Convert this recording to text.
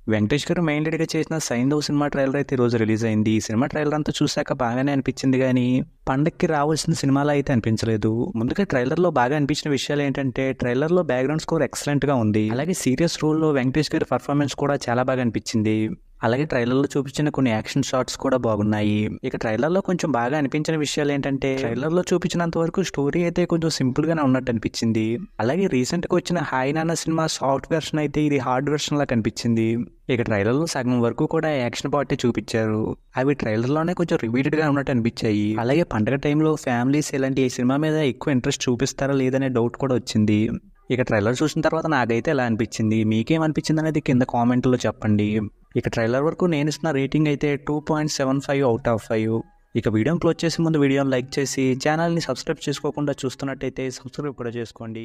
వెంకటేష్ గారు మెయిన్ లీడ్‌గా చేసిన 'Saindhav' cinema trailer అయితే ఈరోజు రిలీజ్ అయింది. ఈ సినిమా ట్రైలర్ అంతా చూసాక బాగానే అనిపించింది గానీ, పండక్కి రావాల్సిన సినిమాలా అయితే అనిపించలేదు. ముందుగా ట్రైలర్‌లో బాగా అనిపించిన విషయాలేంటంటే, ట్రైలర్‌లో బ్యాక్‌గ్రౌండ్ స్కోర్ ఎక్సలెంట్‌గా ఉంది. అలాగే సీరియస్ రోల్‌లో వెంకటేష్ గారి పర్ఫార్మెన్స్ కూడా చాలా బాగా అనిపించింది. అలాగే ట్రైలర్‌లో చూపించిన కొన్ని యాక్షన్ షాట్స్ కూడా బాగున్నాయి. ఇక ట్రైలర్‌లో కొంచెం బాగా అనిపించిన విషయాలేంటంటే, ట్రైలర్‌లో చూపించినంత వరకు స్టోరీ అయితే కొంచెం సింపుల్‌గానే ఉన్నట్టు అనిపించింది. అలాగే రీసెంట్‌గా వచ్చిన 'హాయ్ నాన్న' సినిమా సాఫ్ట్ వెర్షన్ అయితే ఇది హార్డ్ వెర్షన్‌లా కనిపించింది. ఇక ట్రైలర్‌లో సగం వరకు కూడా యాక్షన్ పార్టే చూపించారు. అవి ట్రైలర్‌లోనే కొంచెం రిపీటెడ్‌గా ఉన్నట్టు అనిపించాయి. అలాగే పండగ టైంలో ఫ్యామిలీస్ ఇలాంటి ఈ సినిమా మీద ఎక్కువ ఇంట్రెస్ట్ చూపిస్తారా లేదనే డౌట్ కూడా వచ్చింది. ఇక ట్రైలర్ చూసిన తర్వాత నాకైతే ఎలా అనిపించింది, మీకేమనిపించింది అనేది కింద కామెంట్లో చెప్పండి. ఇక ట్రైలర్ వరకు నేను ఇస్తున్న రేటింగ్ అయితే 2.75 అవుట్ ఆఫ్ 5. ఇక వీడియోని క్లోజ్ చేసే ముందు వీడియోని లైక్ చేసి ఛానల్ని సబ్స్క్రైబ్ చేసుకోకుండా చూస్తున్నట్టయితే సబ్స్క్రైబ్ కూడా చేసుకోండి.